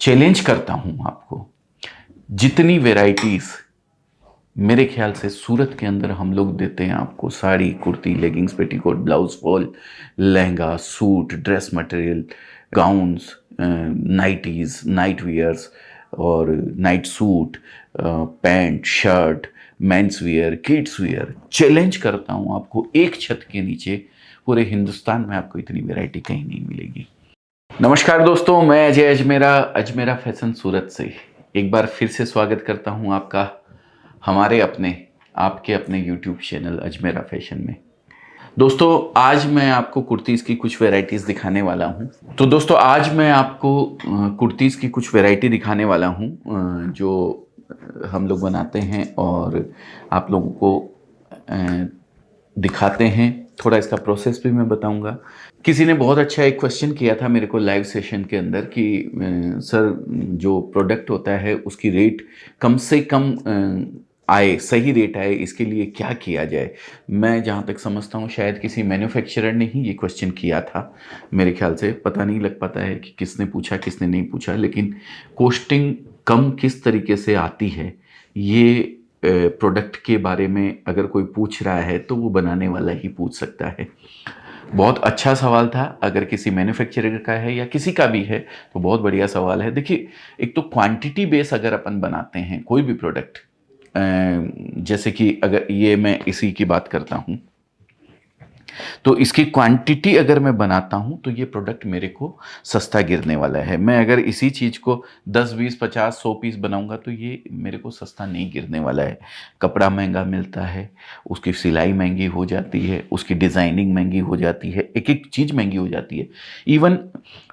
Challenge करता हूं आपको, जितनी वेराइटीज मेरे ख्याल से सूरत के अंदर हम लोग देते हैं आपको, sari, kurti, leggings, petticoat, blouse, fall, lehenga, suit, dress material, gowns, nighties, night wears और night suit, pant, shirt, men's wear, kids wear. Challenge करता हूं आपको, एक छत के नीचे पूरे हिंदुस्तान में आपको इतनी वैरायटी कहीं नहीं मिलेगी। नमस्कार दोस्तों, मैं अजय अजमेरा, अजमेरा फैशन सूरत से एक बार फिर से स्वागत करता हूं आपका हमारे अपने, आपके अपने YouTube चैनल अजमेरा फैशन में। दोस्तों, आज मैं आपको कुर्तीज़ की कुछ वैरायटीज़ दिखाने वाला हूं। तो दोस्तों, आज मैं आपको कुर्तीज़ की कुछ वैरायटी दिखाने वाला हूं जो हम लोग बनाते हैं और आप लोगों को दिखाते हैं। थोड़ा इसका प्रोसेस भी मैं बताऊंगा। किसी ने बहुत अच्छा एक क्वेश्चन किया था मेरे को लाइव सेशन के अंदर कि सर, जो प्रोडक्ट होता है उसकी रेट कम से कम आए, सही रेट आए, इसके लिए क्या किया जाए। मैं जहाँ तक समझता हूँ शायद किसी मैन्युफैक्चरर ने ही ये क्वेश्चन किया था। मेरे ख्याल से पता नहीं लग पाता है कि किसने पूछा किसने नहीं पूछा, लेकिन कॉस्टिंग कम किस तरीके से आती है ये प्रोडक्ट के बारे में अगर कोई पूछ रहा है तो वो बनाने वाला ही पूछ सकता है। बहुत अच्छा सवाल था। अगर किसी मैन्युफैक्चरर का है या किसी का भी है तो बहुत बढ़िया सवाल है। देखिए, एक तो क्वांटिटी बेस अगर अपन बनाते हैं कोई भी प्रोडक्ट, जैसे कि अगर ये मैं इसी की बात करता हूँ, तो इसकी क्वांटिटी अगर मैं बनाता हूं तो ये प्रोडक्ट मेरे को सस्ता गिरने वाला है। मैं अगर इसी चीज़ को 10, 20, 50, 100 पीस बनाऊंगा तो ये मेरे को सस्ता नहीं गिरने वाला है। कपड़ा महंगा मिलता है, उसकी सिलाई महंगी हो जाती है, उसकी डिज़ाइनिंग महंगी हो जाती है, एक एक चीज़ महंगी हो जाती है। इवन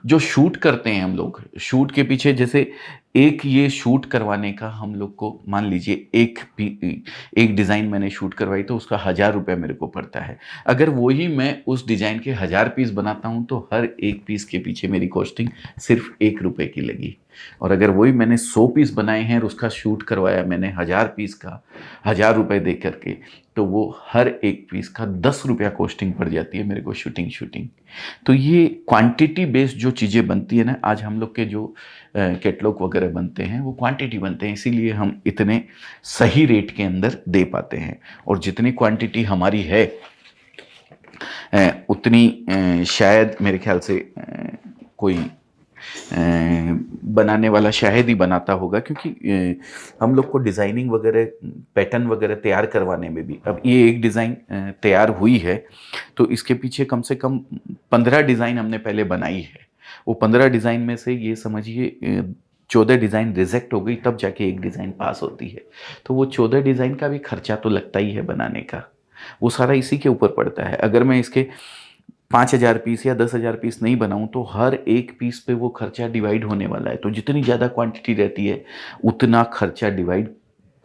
जो शूट करते हैं हम लोग, शूट के पीछे जैसे एक ये शूट करवाने का हम लोग को, मान लीजिए एक डिज़ाइन मैंने शूट करवाई तो उसका 1000 रुपये मेरे को पड़ता है। अगर वही मैं उस डिज़ाइन के 1000 पीस बनाता हूं तो हर एक पीस के पीछे मेरी कॉस्टिंग सिर्फ 1 रुपये की लगी। और अगर वही मैंने 100 पीस बनाए हैं और उसका शूट करवाया मैंने 1000 पीस का 1000 रुपये दे करके, तो वो हर एक पीस का 10 रुपया कॉस्टिंग पड़ जाती है मेरे को शूटिंग। तो ये क्वांटिटी बेस्ड जो चीज़ें बनती है ना, आज हम लोग के जो कैटलॉग वगैरह बनते हैं वो क्वांटिटी बनते हैं, इसीलिए हम इतने सही रेट के अंदर दे पाते हैं। और जितनी क्वांटिटी हमारी है उतनी शायद मेरे ख्याल से कोई बनाने वाला शायद ही बनाता होगा, क्योंकि हम लोग को डिज़ाइनिंग वगैरह, पैटर्न वगैरह तैयार करवाने में भी, अब ये एक डिज़ाइन तैयार हुई है तो इसके पीछे कम से कम 15 डिज़ाइन हमने पहले बनाई है। वो 15 डिज़ाइन में से ये समझिए 14 डिज़ाइन रिजेक्ट हो गई, तब जाके एक डिज़ाइन पास होती है। तो वो 14 डिज़ाइन का भी खर्चा तो लगता ही है बनाने का, वो सारा इसी के ऊपर पड़ता है। अगर मैं इसके 5000 पीस या 10,000 पीस नहीं बनाऊं तो हर एक पीस पे वो खर्चा डिवाइड होने वाला है। तो जितनी ज़्यादा क्वांटिटी रहती है उतना खर्चा डिवाइड,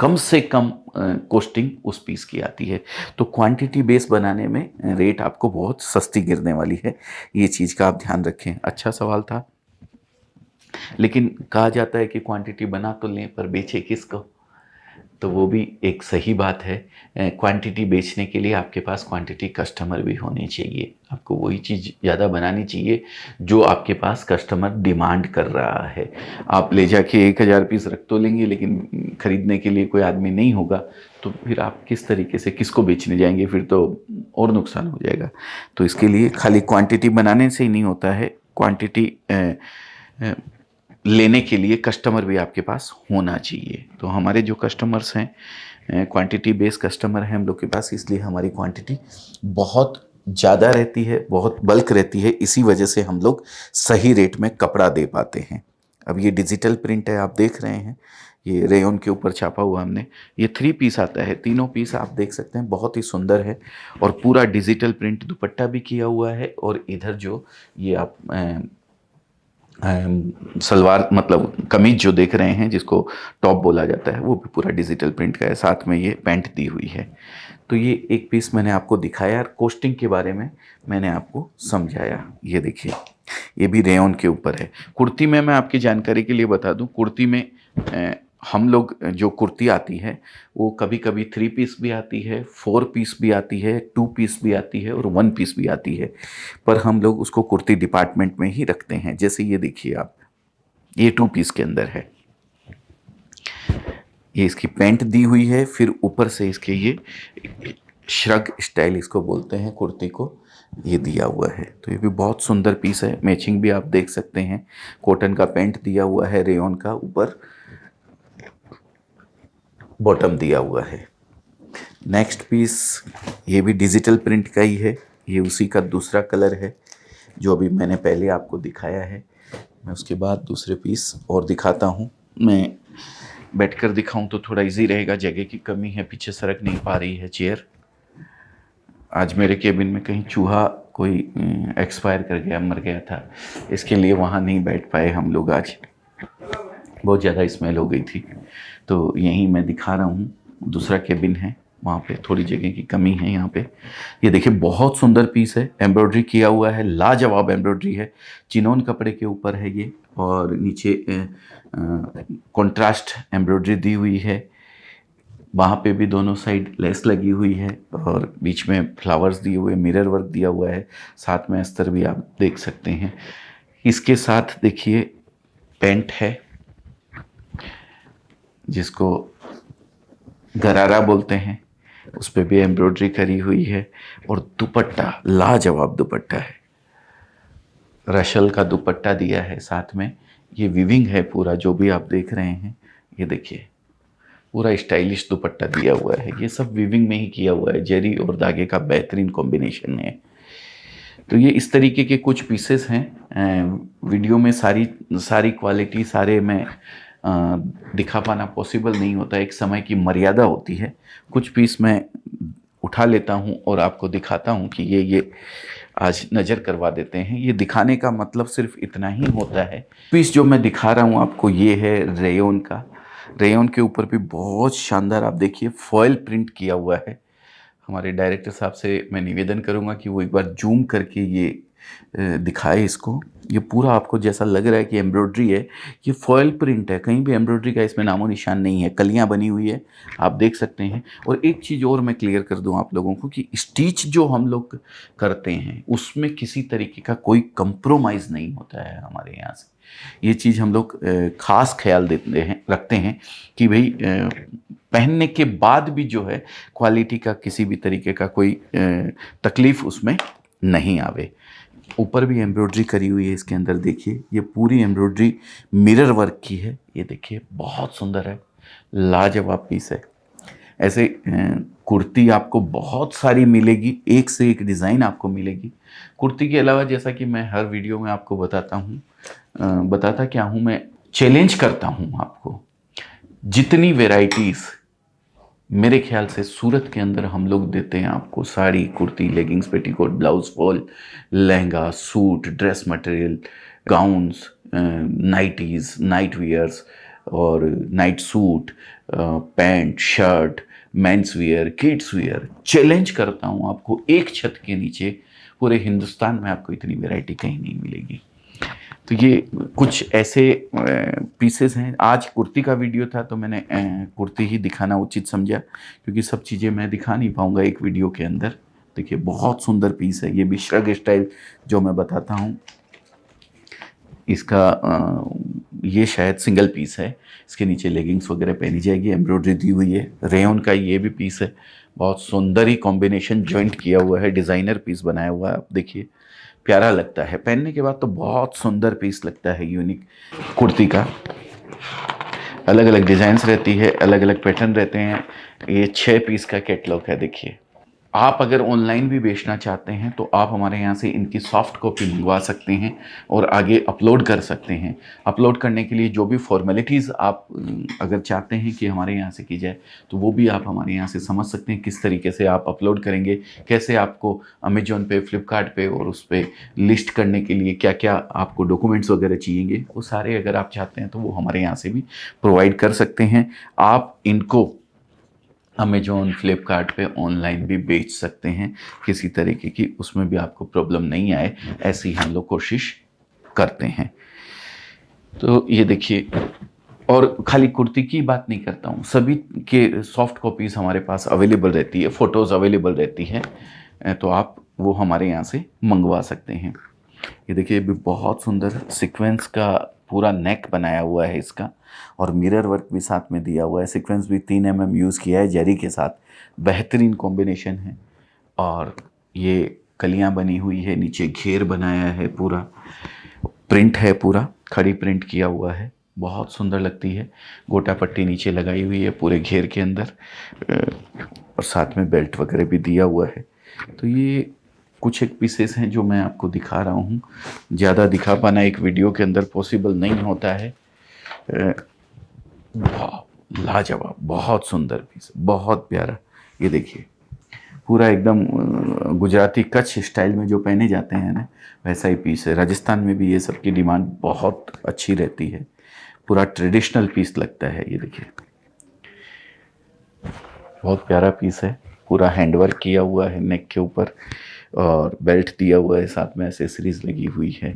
कम से कम कॉस्टिंग उस पीस की आती है। तो क्वांटिटी बेस बनाने में रेट आपको बहुत सस्ती गिरने वाली है, ये चीज़ का आप ध्यान रखें। अच्छा सवाल था, लेकिन कहा जाता है कि क्वांटिटी बना तो लें पर बेचे किसको, तो वो भी एक सही बात है। क्वांटिटी बेचने के लिए आपके पास क्वांटिटी कस्टमर भी होने चाहिए। आपको वही चीज़ ज़्यादा बनानी चाहिए जो आपके पास कस्टमर डिमांड कर रहा है। आप ले जाके 1000 पीस रख तो लेंगे, लेकिन ख़रीदने के लिए कोई आदमी नहीं होगा तो फिर आप किस तरीके से किसको बेचने जाएंगे, फिर तो और नुकसान हो जाएगा। तो इसके लिए खाली क्वान्टिटी बनाने से ही नहीं होता है, क्वान्टिटी लेने के लिए कस्टमर भी आपके पास होना चाहिए। तो हमारे जो कस्टमर्स हैं, क्वांटिटी बेस्ड कस्टमर हैं हम लोग के पास, इसलिए हमारी क्वांटिटी बहुत ज़्यादा रहती है, बहुत बल्क रहती है। इसी वजह से हम लोग सही रेट में कपड़ा दे पाते हैं। अब ये डिजिटल प्रिंट है, आप देख रहे हैं, ये रेयन के ऊपर छापा हुआ हमने। ये 3 पीस आता है, तीनों पीस आप देख सकते हैं, बहुत ही सुंदर है और पूरा डिजिटल प्रिंट दुपट्टा भी किया हुआ है। और इधर जो ये आप सलवार मतलब कमीज जो देख रहे हैं, जिसको टॉप बोला जाता है, वो भी पूरा डिजिटल प्रिंट का है। साथ में ये पैंट दी हुई है। तो ये एक पीस मैंने आपको दिखाया और कॉस्टिंग के बारे में मैंने आपको समझाया। ये देखिए, ये भी रेयन के ऊपर है। कुर्ती में मैं आपकी जानकारी के लिए बता दूं, कुर्ती में हम लोग जो कुर्ती आती है वो कभी कभी 3 पीस भी आती है, 4 पीस भी आती है, 2 पीस भी आती है और 1 पीस भी आती है। पर हम लोग उसको कुर्ती डिपार्टमेंट में ही रखते हैं। जैसे ये देखिए आप, ये 2 पीस के अंदर है। ये इसकी पैंट दी हुई है, फिर ऊपर से इसके ये श्रग स्टाइल इसको बोलते हैं कुर्ती को, ये दिया हुआ है। तो ये भी बहुत सुंदर पीस है। मैचिंग भी आप देख सकते हैं, कॉटन का पैंट दिया हुआ है, रेयॉन का ऊपर बॉटम दिया हुआ है। नेक्स्ट पीस ये भी डिजिटल प्रिंट का ही है, ये उसी का दूसरा कलर है जो अभी मैंने पहले आपको दिखाया है। मैं उसके बाद दूसरे पीस और दिखाता हूँ। मैं बैठकर दिखाऊं तो थोड़ा इजी रहेगा, जगह की कमी है, पीछे सरक नहीं पा रही है चेयर। आज मेरे केबिन में कहीं चूहा कोई एक्सपायर कर गया, मर गया था, इसके लिए वहाँ नहीं बैठ पाए हम लोग आज, बहुत ज़्यादा स्मेल हो गई थी। तो यहीं मैं दिखा रहा हूँ, दूसरा केबिन है, वहाँ पे थोड़ी जगह की कमी है। यहाँ पे ये देखिए बहुत सुंदर पीस है, एम्ब्रॉयडरी किया हुआ है, लाजवाब एम्ब्रॉयडरी है, चिनोन कपड़े के ऊपर है ये, और नीचे कंट्रास्ट एम्ब्रॉयडरी दी हुई है। वहाँ पे भी दोनों साइड लेस लगी हुई है और बीच में फ्लावर्स दिए हुए, मिरर वर्क दिया हुआ है, साथ में अस्तर भी आप देख सकते हैं। इसके साथ देखिए पैंट है जिसको गरारा बोलते हैं, उस पर भी एम्ब्रॉयडरी करी हुई है, और दुपट्टा लाजवाब दुपट्टा है, रशल का दुपट्टा दिया है साथ में। ये विविंग है पूरा, जो भी आप देख रहे हैं, ये देखिए पूरा स्टाइलिश दुपट्टा दिया हुआ है। ये सब विविंग में ही किया हुआ है, जरी और धागे का बेहतरीन कॉम्बिनेशन है। तो ये इस तरीके के कुछ पीसेस हैं। वीडियो में सारी क्वालिटी सारे मैं दिखा पाना पॉसिबल नहीं होता, एक समय की मर्यादा होती है। कुछ पीस मैं उठा लेता हूँ और आपको दिखाता हूँ कि ये आज नज़र करवा देते हैं। ये दिखाने का मतलब सिर्फ इतना ही होता है। पीस जो मैं दिखा रहा हूँ आपको, ये है रेयॉन का। रेयॉन के ऊपर भी बहुत शानदार आप देखिए फॉयल प्रिंट किया हुआ है। हमारे डायरेक्टर साहब से मैं निवेदन करूंगा कि वो एक बार जूम करके ये दिखाए इसको। ये पूरा आपको जैसा लग रहा है कि एम्ब्रॉयडरी है, ये फॉयल प्रिंट है, कहीं भी एम्ब्रॉयडरी का इसमें नामो निशान नहीं है, कलियां बनी हुई है, आप देख सकते हैं। और एक चीज़ और मैं क्लियर कर दूं आप लोगों को कि स्टिच जो हम लोग करते हैं उसमें किसी तरीके का कोई कंप्रोमाइज़ नहीं होता है हमारे यहाँ से। ये चीज़ हम लोग ख़ास ख्याल रखते हैं कि भाई पहनने के बाद भी जो है क्वालिटी का किसी भी तरीके का कोई तकलीफ़ उसमें नहीं आवे। ऊपर भी एम्ब्रॉयडरी करी हुई है इसके अंदर, देखिए ये पूरी एम्ब्रॉयडरी मिरर वर्क की है। ये देखिए बहुत सुंदर है, लाजवाब पीस है। ऐसे कुर्ती आपको बहुत सारी मिलेगी, एक से एक डिज़ाइन आपको मिलेगी। कुर्ती के अलावा जैसा कि मैं हर वीडियो में आपको बताता क्या हूँ, मैं चैलेंज करता हूँ आपको, जितनी वेराइटीज़ मेरे ख्याल से सूरत के अंदर हम लोग देते हैं आपको, sari, kurti, leggings, petticoat, blouse fall, lehenga, suit, dress material, gowns, nighties, night wears और night suit, pant, shirt, men's wear, kids wear, challenge करता हूँ आपको, एक छत के नीचे पूरे हिंदुस्तान में आपको इतनी वैरायटी कहीं नहीं मिलेगी। तो ये कुछ ऐसे पीसेस हैं। आज कुर्ती का वीडियो था तो मैंने कुर्ती ही दिखाना उचित समझा, क्योंकि सब चीज़ें मैं दिखा नहीं पाऊँगा एक वीडियो के अंदर। देखिए बहुत सुंदर पीस है, ये भी श्रग स्टाइल जो मैं बताता हूँ, इसका ये शायद सिंगल पीस है, इसके नीचे लेगिंग्स वगैरह पहनी जाएगी, एम्ब्रॉयडरी दी हुई है। रेयॉन का ये भी पीस है, बहुत सुंदर ही कॉम्बिनेशन जॉइंट किया हुआ है, डिज़ाइनर पीस बनाया हुआ है। आप देखिए प्यारा लगता है, पहनने के बाद तो बहुत सुंदर पीस लगता है। यूनिक कुर्ती का अलग अलग डिज़ाइंस रहती है, अलग अलग पैटर्न रहते हैं। ये 6 पीस का कैटलॉग है। देखिए आप अगर ऑनलाइन भी बेचना चाहते हैं तो आप हमारे यहाँ से इनकी सॉफ्ट कॉपी मंगवा सकते हैं और आगे अपलोड कर सकते हैं। अपलोड करने के लिए जो भी फॉर्मेलिटीज़ आप अगर चाहते हैं कि हमारे यहाँ से की जाए तो वो भी आप हमारे यहाँ से समझ सकते हैं, किस तरीके से आप अपलोड करेंगे, कैसे आपको अमेजोन पे, फ्लिपकार्ट पे और उस पर लिस्ट करने के लिए क्या क्या आपको डॉक्यूमेंट्स वगैरह चाहिए, वो सारे अगर आप चाहते हैं तो वो हमारे यहाँ से भी प्रोवाइड कर सकते हैं। आप इनको अमेजोन, फ्लिपकार्ट पे ऑनलाइन भी बेच सकते हैं, किसी तरीके की उसमें भी आपको प्रॉब्लम नहीं आए, ऐसी हम लोग कोशिश करते हैं। तो ये देखिए, और खाली कुर्ती की बात नहीं करता हूँ, सभी के सॉफ्ट कॉपीज़ हमारे पास अवेलेबल रहती है, फ़ोटोज़ अवेलेबल रहती है, तो आप वो हमारे यहाँ से मंगवा सकते हैं। ये देखिए भी बहुत सुंदर सीक्वेंस का पूरा नेक बनाया हुआ है इसका, और मिरर वर्क भी साथ में दिया हुआ है। सीक्वेंस भी 3 mm यूज़ किया है जरी के साथ, बेहतरीन कॉम्बिनेशन है। और ये कलियां बनी हुई है, नीचे घेर बनाया है, पूरा प्रिंट है, पूरा खड़ी प्रिंट किया हुआ है, बहुत सुंदर लगती है। गोटा पट्टी नीचे लगाई हुई है पूरे घेर के अंदर, और साथ में बेल्ट वगैरह भी दिया हुआ है। तो ये कुछ एक पीसेस हैं जो मैं आपको दिखा रहा हूँ। ज़्यादा दिखा पाना एक वीडियो के अंदर पॉसिबल नहीं होता है। लाजवाब, बहुत सुंदर पीस, बहुत प्यारा। ये देखिए, पूरा एकदम गुजराती कच्छ स्टाइल में जो पहने जाते हैं ना, वैसा ही पीस है। राजस्थान में भी ये सब की डिमांड बहुत अच्छी रहती है। पूरा ट्रेडिशनल पीस लगता है। ये देखिए, बहुत प्यारा पीस है। पूरा हैंडवर्क किया हुआ है नेक के ऊपर, और बेल्ट दिया हुआ है, साथ में एसेसरीज लगी हुई है।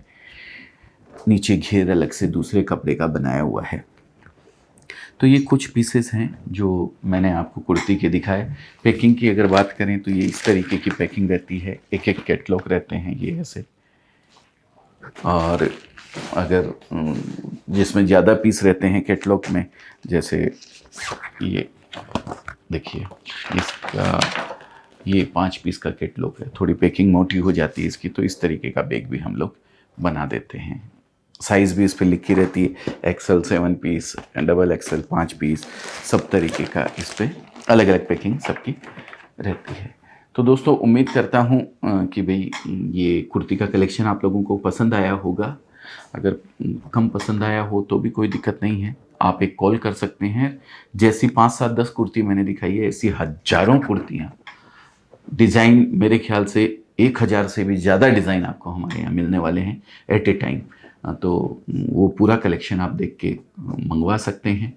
नीचे घेर अलग से दूसरे कपड़े का बनाया हुआ है। तो ये कुछ पीसेस हैं जो मैंने आपको कुर्ती के दिखाए। पैकिंग की अगर बात करें तो ये इस तरीके की पैकिंग रहती है, एक एक कैटलॉग रहते हैं ये ऐसे। और अगर जिसमें ज़्यादा पीस रहते हैं कैटलॉग में, जैसे ये देखिए, इसका ये 5 पीस का कैटलॉग है। थोड़ी पैकिंग मोटी हो जाती है इसकी, तो इस तरीके का बैग भी हम लोग बना देते हैं। साइज़ भी इस पर लिखी रहती है, XL 7 पीस, XXL 5 पीस, सब तरीके का इस पर अलग अलग पैकिंग सबकी रहती है। तो दोस्तों, उम्मीद करता हूँ कि भाई ये कुर्ती का कलेक्शन आप लोगों को पसंद आया होगा। अगर कम पसंद आया हो तो भी कोई दिक्कत नहीं है, आप एक कॉल कर सकते हैं। जैसी 5, 7, 10 कुर्ती मैंने दिखाई है, ऐसी हज़ारों कुर्तियाँ, डिज़ाइन मेरे ख्याल से 1000 से भी ज़्यादा डिज़ाइन आपको हमारे यहाँ मिलने वाले हैं एट ए टाइम। तो वो पूरा कलेक्शन आप देख के मंगवा सकते हैं।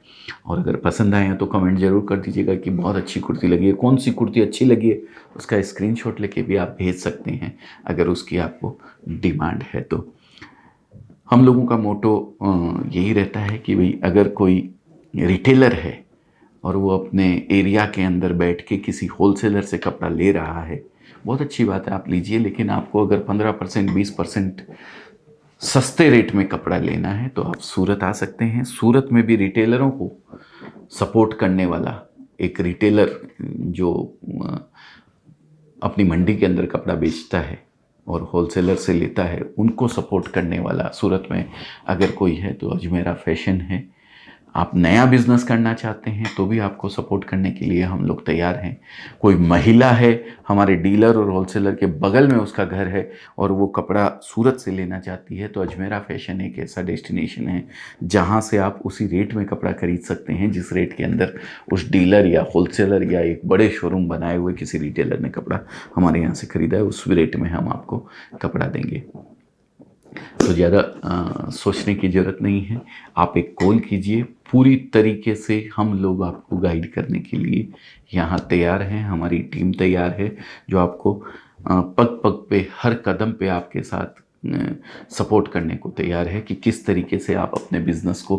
और अगर पसंद आए हैं तो कमेंट ज़रूर कर दीजिएगा कि बहुत अच्छी कुर्ती लगी है, कौन सी कुर्ती अच्छी लगी है, उसका स्क्रीनशॉट लेके भी आप भेज सकते हैं अगर उसकी आपको डिमांड है। तो हम लोगों का मोटो यही रहता है कि भाई अगर कोई रिटेलर है और वो अपने एरिया के अंदर बैठ के किसी होलसेलर से कपड़ा ले रहा है, बहुत अच्छी बात है, आप लीजिए। लेकिन आपको अगर 15%, 20% सस्ते रेट में कपड़ा लेना है तो आप सूरत आ सकते हैं। सूरत में भी रिटेलरों को सपोर्ट करने वाला एक रिटेलर जो अपनी मंडी के अंदर कपड़ा बेचता है और होलसेलर से लेता है, उनको सपोर्ट करने वाला सूरत में अगर कोई है तो अजमेरा फैशन है। आप नया बिजनेस करना चाहते हैं तो भी आपको सपोर्ट करने के लिए हम लोग तैयार हैं। कोई महिला है, हमारे डीलर और होलसेलर के बगल में उसका घर है और वो कपड़ा सूरत से लेना चाहती है, तो अजमेरा फैशन एक ऐसा डेस्टिनेशन है जहां से आप उसी रेट में कपड़ा खरीद सकते हैं जिस रेट के अंदर उस डीलर या होलसेलर या एक बड़े शोरूम बनाए हुए किसी रिटेलर ने कपड़ा हमारे यहाँ से ख़रीदा है, उस रेट में हम आपको कपड़ा देंगे। तो ज़्यादा सोचने की ज़रूरत नहीं है, आप एक कॉल कीजिए। पूरी तरीके से हम लोग आपको गाइड करने के लिए यहाँ तैयार हैं, हमारी टीम तैयार है जो आपको पग पग पे, हर कदम पे आपके साथ सपोर्ट करने को तैयार है कि किस तरीके से आप अपने बिज़नेस को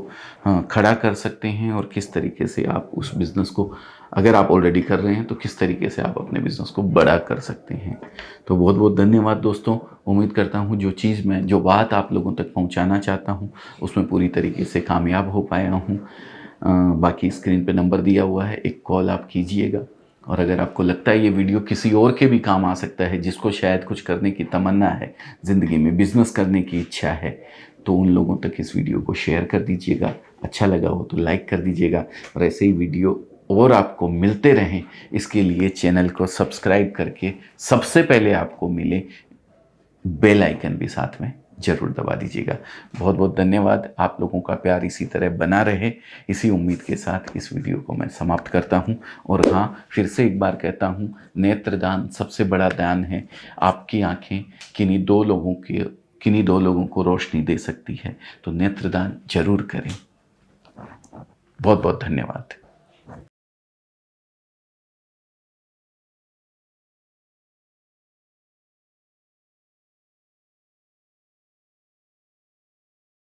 खड़ा कर सकते हैं और किस तरीके से आप उस बिज़नेस को, अगर आप ऑलरेडी कर रहे हैं तो किस तरीके से आप अपने बिज़नेस को बड़ा कर सकते हैं। तो बहुत बहुत धन्यवाद दोस्तों। उम्मीद करता हूँ जो चीज़ मैं, जो बात आप लोगों तक पहुँचाना चाहता हूँ उसमें पूरी तरीके से कामयाब हो पाया हूँ। बाकी स्क्रीन पे नंबर दिया हुआ है, एक कॉल आप कीजिएगा। और अगर आपको लगता है ये वीडियो किसी और के भी काम आ सकता है, जिसको शायद कुछ करने की तमन्ना है, ज़िंदगी में बिज़नेस करने की इच्छा है, तो उन लोगों तक इस वीडियो को शेयर कर दीजिएगा। अच्छा लगा हो तो लाइक कर दीजिएगा, और ऐसे ही वीडियो और आपको मिलते रहें इसके लिए चैनल को सब्सक्राइब करके सबसे पहले आपको मिले बेल आइकन भी साथ में ज़रूर दबा दीजिएगा। बहुत बहुत धन्यवाद। आप लोगों का प्यार इसी तरह बना रहे, इसी उम्मीद के साथ इस वीडियो को मैं समाप्त करता हूं। और हाँ, फिर से एक बार कहता हूं, नेत्रदान सबसे बड़ा दान है। आपकी आंखें किन्हीं दो लोगों को रोशनी दे सकती है, तो नेत्रदान जरूर करें। बहुत बहुत धन्यवाद।